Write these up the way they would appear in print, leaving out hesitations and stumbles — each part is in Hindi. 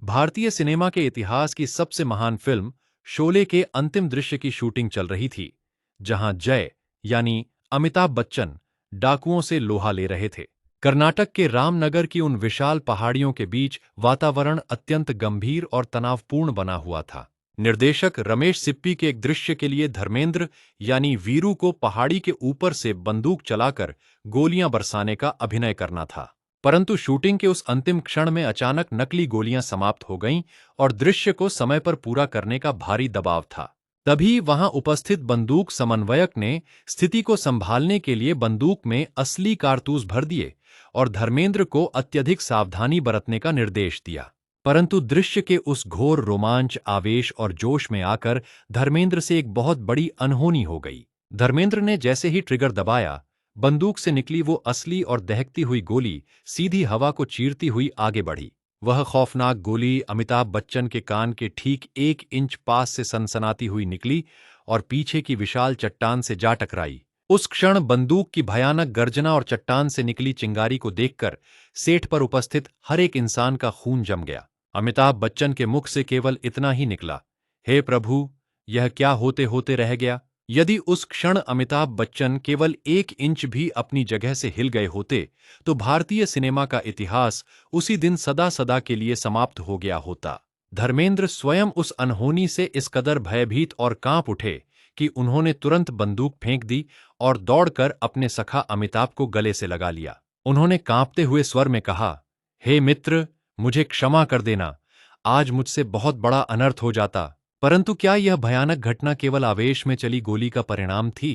भारतीय सिनेमा के इतिहास की सबसे महान फिल्म शोले के अंतिम दृश्य की शूटिंग चल रही थी, जहां जय यानी अमिताभ बच्चन डाकुओं से लोहा ले रहे थे। कर्नाटक के रामनगर की उन विशाल पहाड़ियों के बीच वातावरण अत्यंत गंभीर और तनावपूर्ण बना हुआ था। निर्देशक रमेश सिप्पी के एक दृश्य के लिए धर्मेंद्र यानी वीरू को पहाड़ी के ऊपर से बंदूक चलाकर गोलियां बरसाने का अभिनय करना था। परंतु शूटिंग के उस अंतिम क्षण में अचानक नकली गोलियां समाप्त हो गईं और दृश्य को समय पर पूरा करने का भारी दबाव था। तभी वहां उपस्थित बंदूक समन्वयक ने स्थिति को संभालने के लिए बंदूक में असली कारतूस भर दिए और धर्मेंद्र को अत्यधिक सावधानी बरतने का निर्देश दिया। परंतु दृश्य के उस घोर रोमांच, आवेश और जोश में आकर धर्मेंद्र से एक बहुत बड़ी अनहोनी हो गई। धर्मेंद्र ने जैसे ही ट्रिगर दबाया, बंदूक से निकली वो असली और दहकती हुई गोली सीधी हवा को चीरती हुई आगे बढ़ी। वह खौफनाक गोली अमिताभ बच्चन के कान के ठीक 1 इंच पास से सनसनाती हुई निकली और पीछे की विशाल चट्टान से जा टकराई। उस क्षण बंदूक की भयानक गर्जना और चट्टान से निकली चिंगारी को देखकर सेठ पर उपस्थित हर एक इंसान का खून जम गया। अमिताभ बच्चन के मुख से केवल इतना ही निकला, हे प्रभु, यह क्या होते होते रह गया। यदि उस क्षण अमिताभ बच्चन केवल 1 इंच भी अपनी जगह से हिल गए होते तो भारतीय सिनेमा का इतिहास उसी दिन सदा सदा के लिए समाप्त हो गया होता। धर्मेंद्र स्वयं उस अनहोनी से इस कदर भयभीत और कांप उठे कि उन्होंने तुरंत बंदूक फेंक दी और दौड़कर अपने सखा अमिताभ को गले से लगा लिया। उन्होंने कांपते हुए स्वर में कहा, हे मित्र, मुझे क्षमा कर देना, आज मुझसे बहुत बड़ा अनर्थ हो जाता। परंतु क्या यह भयानक घटना केवल आवेश में चली गोली का परिणाम थी,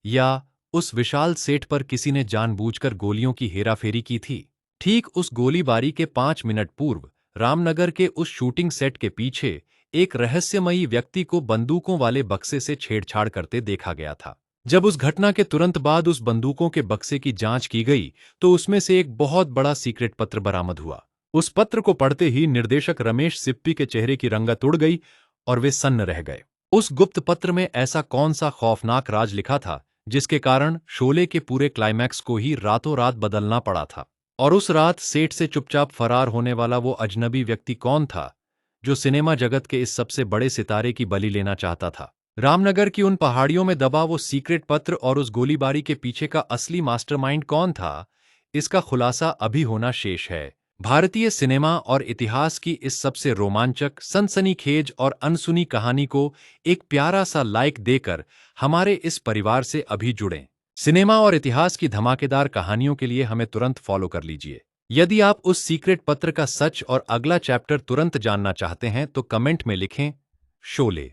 या उस विशाल सेट पर किसी ने जानबूझकर गोलियों की हेराफेरी की थी? ठीक उस गोलीबारी के 5 मिनट पूर्व रामनगर के उस शूटिंग सेट के पीछे एक रहस्यमयी व्यक्ति को बंदूकों वाले बक्से से छेड़छाड़ करते देखा गया था। जब उस घटना के तुरंत बाद उस बंदूकों के बक्से की जांच की गई तो उसमें से एक बहुत बड़ा सीक्रेट पत्र बरामद हुआ। उस पत्र को पढ़ते ही निर्देशक रमेश सिप्पी के चेहरे की रंगत उड़ गई और वे सन्न रह गए। उस गुप्त पत्र में ऐसा कौन सा खौफनाक राज लिखा था जिसके कारण शोले के पूरे क्लाइमैक्स को ही रातों रात बदलना पड़ा था? और उस रात सेट से चुपचाप फरार होने वाला वो अजनबी व्यक्ति कौन था जो सिनेमा जगत के इस सबसे बड़े सितारे की बलि लेना चाहता था? रामनगर की उन पहाड़ियों में दबा वो सीक्रेट पत्र और उस गोलीबारी के पीछे का असली मास्टरमाइंड कौन था? इसका खुलासा अभी होना शेष है। भारतीय सिनेमा और इतिहास की इस सबसे रोमांचक, सनसनीखेज और अनसुनी कहानी को एक प्यारा सा लाइक देकर हमारे इस परिवार से अभी जुड़ें। सिनेमा और इतिहास की धमाकेदार कहानियों के लिए हमें तुरंत फॉलो कर लीजिए। यदि आप उस सीक्रेट पत्र का सच और अगला चैप्टर तुरंत जानना चाहते हैं तो कमेंट में लिखें शोले।